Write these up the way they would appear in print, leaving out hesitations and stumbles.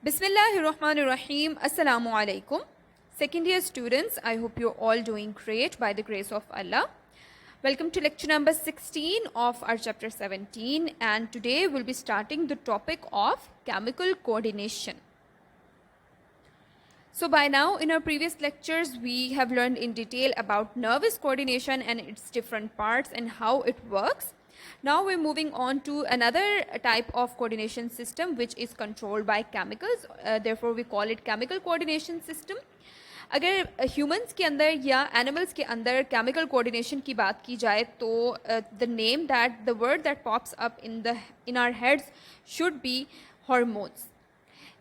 Bismillahirrahmanirrahim. Assalamu alaikum. Second year students, I hope you're all doing great by the grace of Allah. Welcome to lecture number 16 of our chapter 17, and today we'll be starting the topic of chemical coordination. So by now in our previous lectures we have learned in detail about nervous coordination and its different parts and how it works. Now we're moving on to another type of coordination system which is controlled by chemicals. Therefore we call it chemical coordination system. अगर humans के अंदर या animals के अंदर chemical coordination की बात की जाए तो the word that pops up in our heads should be hormones.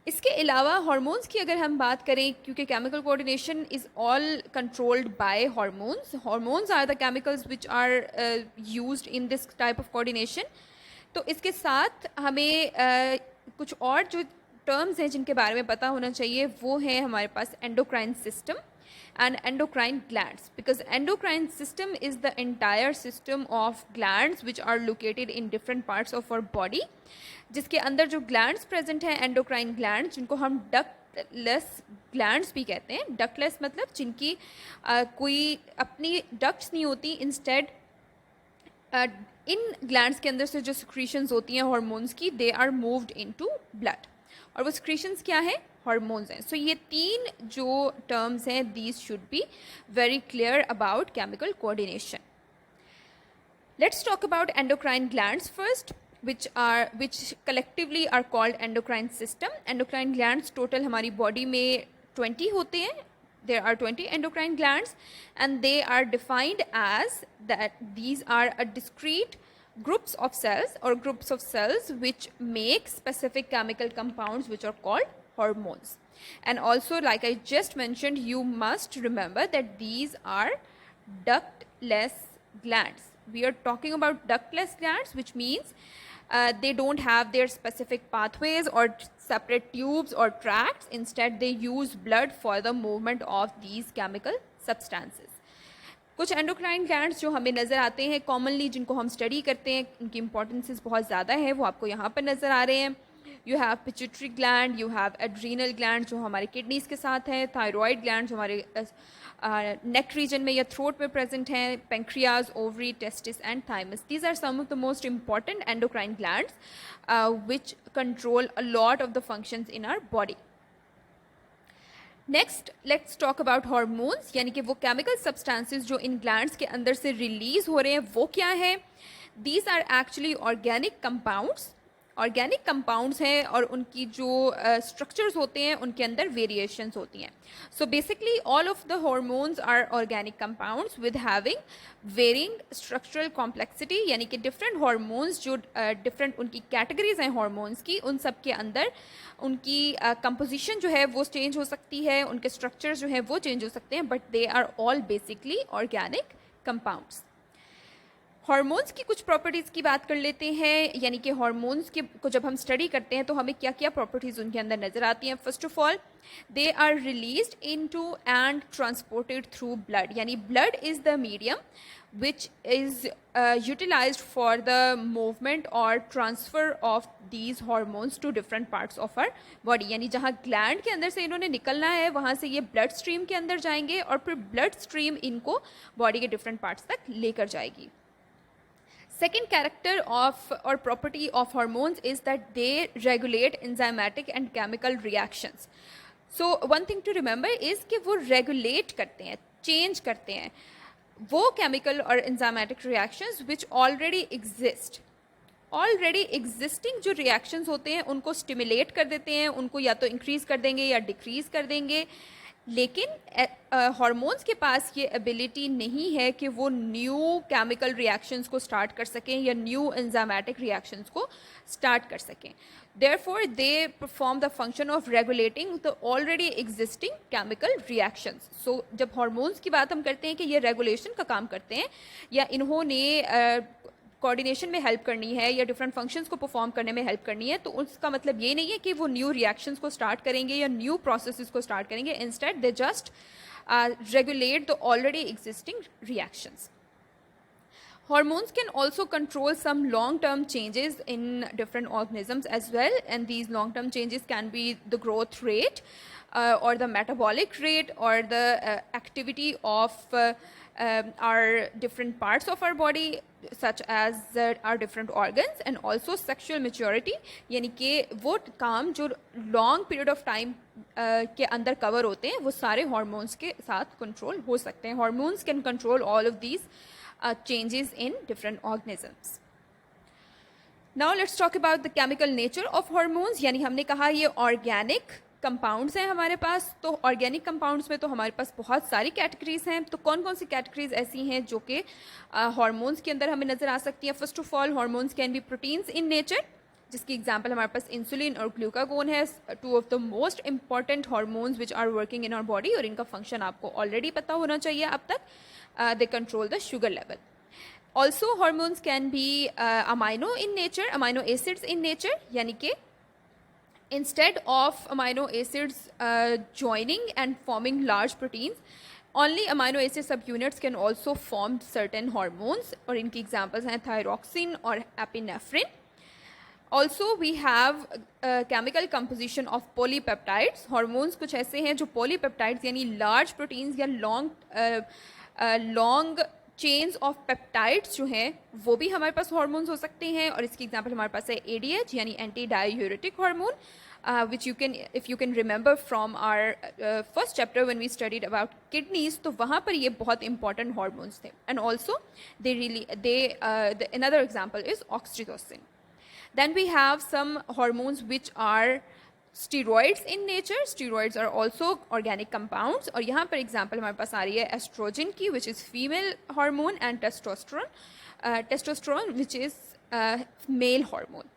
इसके अलावा हार्मोन्स की अगर हम बात करें, क्योंकि chemical coordination is all controlled by hormones are the chemicals which are used in this type of coordination. तो इसके साथ हमें कुछ और जो टर्म्स हैं जिनके बारे में पता होना चाहिए वो है हमारे पास endocrine system and endocrine glands, because endocrine system is the entire system of glands which are located in different parts of our body, जिसके अंदर जो glands present हैं endocrine glands, जिनको हम ductless glands भी कहते हैं. ductless मतलब जिनकी कोई अपनी ducts नहीं होती, instead इन glands के अंदर से जो secretions होती हैं hormones की, they are moved into blood. और वो secretions क्या है? हार्मोन्स हैं. सो ये तीन जो टर्म्स हैं, these should be very clear about chemical coordination. Let's talk about endocrine glands first, which collectively are called endocrine system. Endocrine glands total हमारी बॉडी में 20 होते हैं. There are 20 endocrine glands and they are defined as that these are a discrete groups of cells which make specific chemical compounds which are called hormones. And also, like I just mentioned, you must remember that these are ductless glands. We are talking about ductless glands, which means they don't have their specific pathways or separate tubes or tracts. Instead, they use blood for the movement of these chemical substances. कुछ endocrine glands जो हमें नज़र आते हैं commonly, जिनको हम study करते हैं, उनकी इंपॉर्टेंसेस बहुत ज़्यादा है, वो आपको यहाँ पर नज़र आ रहे हैं. You have pituitary gland, you have adrenal gland जो हमारे किडनीज़ के साथ हैं, थायरॉयड ग्लैंड जो हमारे नेक रीजन में या थ्रोट में प्रेजेंट हैं, pancreas, ovary, testis and thymus. These are some of the most important endocrine glands which control a lot of the functions in our body. Next let's talk about hormones, यानी कि वो chemical substances जो इन glands के अंदर से release हो रहे हैं वो क्या है. These are actually organic compounds हैं और उनकी जो स्ट्रक्चर्स होते हैं उनके अंदर वेरिएशंस होती हैं. So basically all of the hormones are organic compounds with having varying structural complexity, यानी कि डिफरेंट हार्मोन्स जो डिफरेंट उनकी कैटेगरीज हैं हार्मोन्स की, उन सब के अंदर उनकी कंपोजिशन जो है वो चेंज हो सकती है, उनके स्ट्रक्चर्स जो है वो चेंज हो सकते हैं, but they are all basically organic compounds. Hormones की कुछ प्रॉपर्टीज़ की बात कर लेते हैं, यानी कि हार्मोन्स के को जब हम स्टडी करते हैं तो हमें क्या क्या प्रॉपर्टीज़ उनके अंदर नज़र आती हैं. First of all, they are released into and transported through blood, यानी blood is the medium which is utilized for the movement or transfer of these hormones to different parts of our body. यानी जहाँ gland के अंदर से इन्होंने निकलना है वहाँ से ये ब्लड स्ट्रीम के अंदर जाएंगे और फिर ब्लड स्ट्रीम इनको बॉडी के डिफरेंट पार्ट्स तक लेकर जाएगी. Second character of or property of hormones is that they regulate enzymatic and chemical reactions. So one thing to remember is कि वो regulate करते हैं, change करते हैं वो chemical और enzymatic reactions which already exist. Already existing जो reactions होते हैं उनको स्टिमुलेट कर देते हैं, उनको या तो इंक्रीज़ कर देंगे या डिक्रीज़ कर देंगे. लेकिन हार्मोन्स के पास ये एबिलिटी नहीं है कि वो न्यू केमिकल रिएक्शंस को स्टार्ट कर सकें या न्यू एंजाइमेटिक रिएक्शंस को स्टार्ट कर सकें. Therefore they perform the function of regulating the already existing chemical reactions. So जब हार्मोन्स की बात हम करते हैं कि ये रेगुलेशन का काम करते हैं या इन्होंने कोऑर्डिनेशन में हेल्प करनी है या डिफरेंट फंक्शंस को परफॉर्म करने में हेल्प करनी है, तो उसका मतलब ये नहीं है कि वो न्यू रिएक्शंस को स्टार्ट करेंगे या न्यू प्रोसेसेस को स्टार्ट करेंगे. Instead they just regulate the already existing reactions. Hormones can also control some long-term changes in different organisms as well, and these long-term changes can be the growth rate or the metabolic rate or the activity of our different parts of our body such as our different organs, and also sexual maturity, यानी कि वो काम जो long period of time के अंदर cover होते हैं वो सारे hormones के साथ control हो सकते हैं. Hormones can control all of these changes in different organisms. Now let's talk about the chemical nature of hormones. यानी हमने कहा ये organic compounds हैं हमारे पास. तो organic compounds में तो हमारे पास बहुत सारी categories हैं. तो कौन कौन सी categories ऐसी हैं जो कि hormones के अंदर हमें नज़र आ सकती हैं. First of all, hormones can be proteins in nature, जिसकी एग्जाम्पल हमारे पास इंसुलिन और ग्लूकागोन है. Two of the most important hormones which are working in our body, और इनका फंक्शन आपको ऑलरेडी पता होना चाहिए अब तक. They control the sugar level. Also hormones can be amino in nature, amino acids in nature, यानी कि instead of amino acids joining and forming large proteins, only amino acid subunits can also form certain hormones, और इनकी examples हैं thyroxine और epinephrine. Also we have chemical composition of polypeptides. Hormones कुछ ऐसे हैं जो polypeptides यानी large proteins या long chains of peptides जो हैं वो भी हमारे पास hormones हो सकते हैं. और इसकी example हमारे पास है ADH यानी anti diuretic hormone, which you can, if you can remember from our first chapter when we studied about kidneys, तो वहाँ पर ये बहुत important hormones थे. And also another example is oxytocin. Then we have some hormones which are steroids in nature. Steroids are also organic compounds. और यहाँ पर example हमारे पास आ रही है estrogen की, which is female hormone, and testosterone which is male hormone.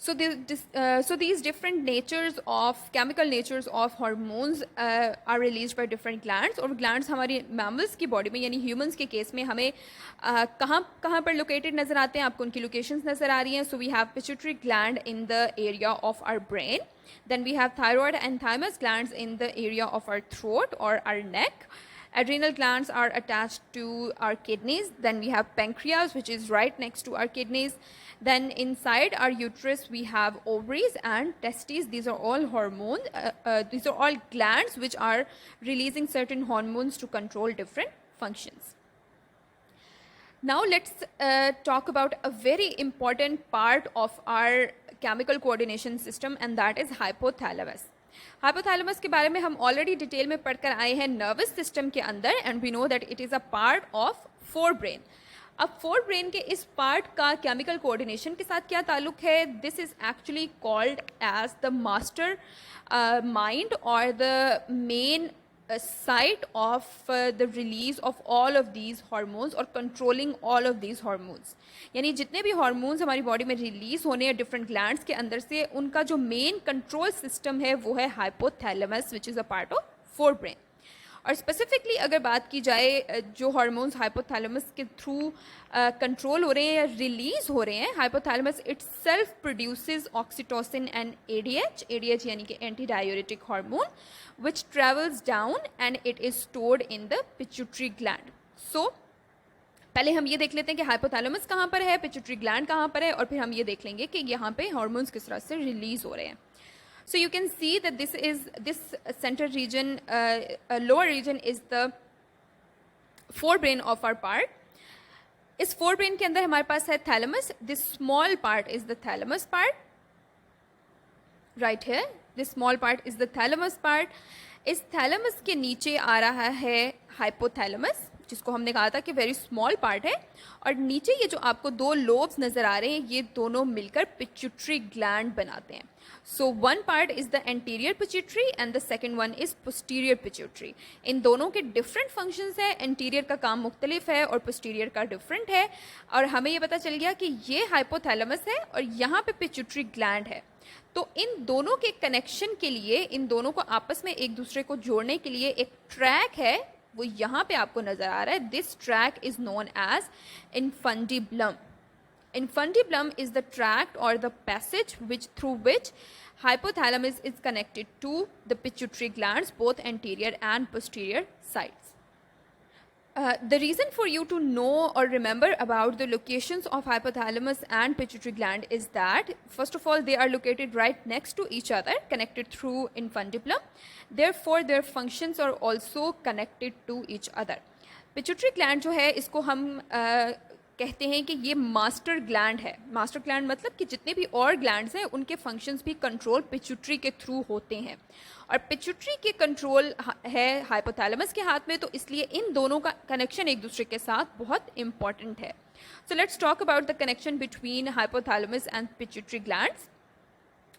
So these different natures of chemical natures of hormones are released by different glands. और glands हमारी mammals की body में यानी humans के case में हमें कहाँ पर located नज़र आते हैं. आपको उनकी locations नज़र आ रही हैं. So we have pituitary gland in the area of our brain. Then we have thyroid and thymus glands in the area of our throat or our neck. Adrenal glands are attached to our kidneys. Then we have pancreas, which is right next to our kidneys. Then inside our uterus we have ovaries and testes. These are all hormones. These are all glands which are releasing certain hormones to control different functions. Now let's talk about a very important part of our chemical coordination system, and that is hypothalamus. Hypothalamus के बारे में हम already detail में पढ़कर आए हैं nervous system के अंदर, and we know that it is a part of forebrain. अब फोर ब्रेन के इस पार्ट का केमिकल कोऑर्डिनेशन के साथ क्या ताल्लुक है? This is actually called as the master mind और the main site of the release of all of these hormones or controlling all of these hormones. यानी जितने भी hormones हमारी body में release होने हैं different glands के अंदर से, उनका जो main control system है वो है hypothalamus, which is a part of forebrain. और स्पेसिफिकली अगर बात की जाए जो हार्मोन्स हाइपोथैलेमस के थ्रू कंट्रोल हो रहे हैं या रिलीज हो रहे हैं, hypothalamus itself produces oxytocin and ADH. ADH यानी कि anti diuretic hormone which travels down and it is stored in the pituitary gland. So पहले हम ये देख लेते हैं कि हाइपोथैलेमस कहाँ पर है, पिट्यूटरी ग्लैंड कहाँ पर है, और फिर हम ये देख लेंगे कि यहाँ पे हार्मोन्स किस तरह से रिलीज हो रहे हैं. So you can see that this center region, lower region is the forebrain of our part. इस forebrain के अंदर हमारे पास है thalamus. This small part is the thalamus part. Right here, this small part is the thalamus part. इस thalamus के नीचे आ रहा है hypothalamus, जिसको हमने कहा था कि वेरी स्मॉल पार्ट है, और नीचे ये जो आपको दो लोब्स नज़र आ रहे हैं ये दोनों मिलकर पिट्यूटरी ग्लैंड बनाते हैं. So one part is the anterior pituitary and the second one is posterior pituitary. इन दोनों के डिफरेंट फंक्शंस हैं. एंटीरियर का काम मुख्तलिफ है और पोस्टीरियर का डिफरेंट है, और हमें ये पता चल गया कि ये हाइपोथैलेमस है और यहाँ पे पिट्यूटरी ग्लैंड है. तो इन दोनों के कनेक्शन के लिए, इन दोनों को आपस में एक दूसरे को जोड़ने के लिए एक ट्रैक है, वो यहाँ पे आपको नजर आ रहा है. This track is known as infundibulum. Infundibulum is the track और the passage which through which hypothalamus is connected to the pituitary glands, both anterior and posterior sides. The reason for you to know or remember about the locations of hypothalamus and pituitary gland is that, first of all, they are located right next to each other, connected through infundibulum. Therefore, their functions are also connected to each other. Pituitary gland जो है इसको हम कहते हैं कि ये master gland है. Master gland मतलब कि जितने भी और ग्लैंड्स हैं उनके फंक्शंस भी कंट्रोल पिट्यूटरी के थ्रू होते हैं, और पिट्यूटरी के कंट्रोल है हाइपोथैलेमस के हाथ में, तो इसलिए इन दोनों का कनेक्शन एक दूसरे के साथ बहुत इंपॉर्टेंट है. So let's talk about the connection between hypothalamus and pituitary glands.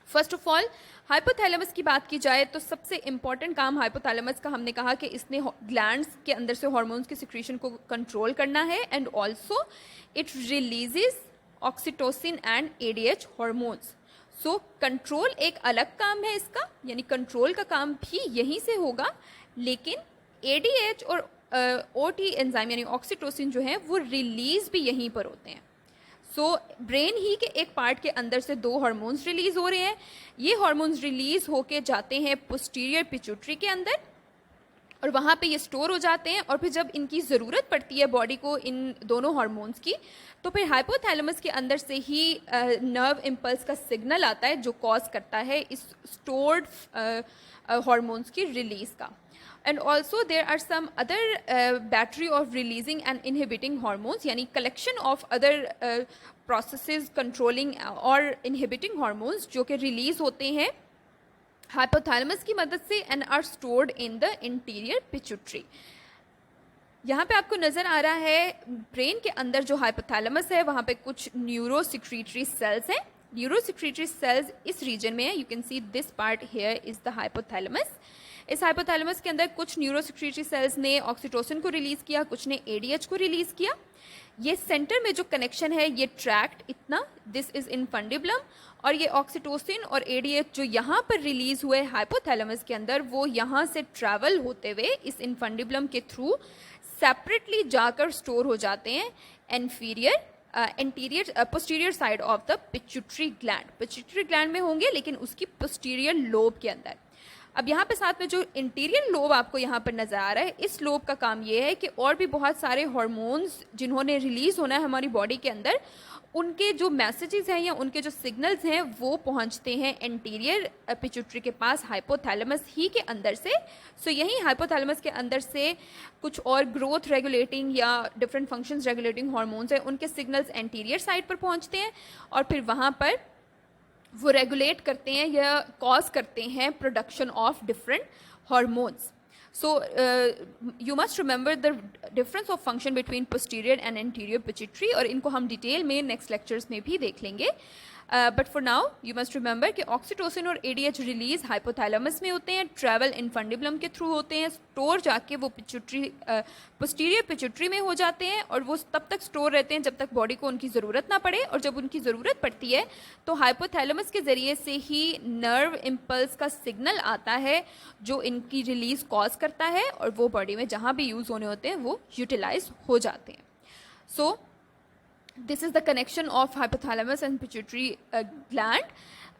First of all, hypothalamus की बात की जाए तो सबसे इंपॉर्टेंट काम हाइपोथैलेमस का हमने कहा कि इसने ग्लैंड्स के अंदर से हार्मोन्स की सिक्रीशन को कंट्रोल करना है, and also it releases oxytocin and ADH hormones. So control एक अलग काम है इसका, यानी कंट्रोल का काम भी यहीं से होगा, लेकिन एडीएच और ओटी एंजाइम यानी ऑक्सीटोसिन जो है वो रिलीज भी यहीं पर होते हैं. सो ब्रेन ही के एक पार्ट के अंदर से दो हार्मोन्स रिलीज हो रहे हैं. ये हार्मोन्स रिलीज होके जाते हैं पोस्टीरियर पिट्यूटरी के अंदर, और वहाँ पे ये स्टोर हो जाते हैं, और फिर जब इनकी ज़रूरत पड़ती है बॉडी को इन दोनों हार्मोन्स की, तो फिर हाइपोथैलेमस के अंदर से ही नर्व इम्पल्स का सिग्नल आता है जो कॉज करता है इस स्टोर्ड हार्मोन्स की रिलीज़ का. And also there are some other battery of releasing and inhibiting hormones, यानी collection of other processes controlling or inhibiting hormones जो कि release होते हैं hypothalamus की मदद से and are stored in the interior pituitary. यहाँ पे आपको नज़र आ रहा है ब्रेन के अंदर जो हाइपोथैलेमस है वहाँ पे कुछ न्यूरोसिक्रीटरी सेल्स हैं. न्यूरोसिक्रीटरी सेल्स इस रीजन में है. You can see this part here is the hypothalamus. इस हाइपोथैलेमस के अंदर कुछ न्यूरोसिक्रीटरी सेल्स ने ऑक्सीटोसिन को रिलीज़ किया, कुछ ने एडीएच को रिलीज़ किया. ये सेंटर में जो कनेक्शन है ये ट्रैक्ट इतना, दिस इज़ इनफंडिबुलम, और ये ऑक्सीटोसिन और एडीएच जो यहाँ पर रिलीज़ हुए हाइपोथैलेमस के अंदर वो यहाँ से ट्रैवल होते हुए इस इनफंडिबुलम के थ्रू सेपरेटली जाकर स्टोर हो जाते हैं anterior posterior side of the pituitary gland. Pituitary gland में होंगे लेकिन उसकी पोस्टीरियर लोब के अंदर. अब यहाँ पे साथ में जो इंटीरियर लोब आपको यहाँ पर नज़र आ रहा है, इस लोब का काम ये है कि और भी बहुत सारे हार्मोन्स जिन्होंने रिलीज़ होना है हमारी बॉडी के अंदर, उनके जो मैसेजेस हैं या उनके जो सिग्नल्स हैं वो पहुँचते हैं एंटीरियर पिट्यूटरी के पास हाइपोथैलेमस ही के अंदर से. सो यहीं हाइपोथैलेमस के अंदर से कुछ और ग्रोथ रेगुलेटिंग या डिफरेंट फंक्शंस रेगुलेटिंग हार्मोन्स हैं, उनके सिग्नल्स एंटीरियर साइड पर पहुँचते हैं और फिर वहाँ पर वो रेगुलेट करते हैं या कॉज करते हैं production of different hormones. So you must remember the difference of function between posterior and anterior pituitary, और इनको हम डिटेल में नेक्स्ट लेक्चर्स में भी देख लेंगे. But for now you must remember कि ऑक्सीटोसिन और एडीएच रिलीज हाइपोथैलेमस में होते हैं, ट्रैवल इनफंडिबुलम के थ्रू होते हैं, स्टोर जाके वो पिट्यूटरी पोस्टीरियर पिट्यूटरी में हो जाते हैं, और वो तब तक स्टोर रहते हैं जब तक बॉडी को उनकी ज़रूरत ना पड़े, और जब उनकी ज़रूरत पड़ती है तो हाइपोथैलेमस के ज़रिए से ही नर्व इम्पल्स का सिग्नल आता है जो इनकी रिलीज़ कॉज करता है, और वो बॉडी में जहाँ भी यूज़ होने होते हैं वो यूटिलाइज हो जाते हैं. सो this is the connection of hypothalamus and pituitary gland.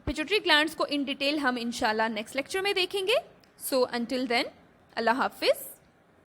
Pituitary glands को in detail हम इंशाल्लाह next lecture में देखेंगे. So until then, Allah Hafiz.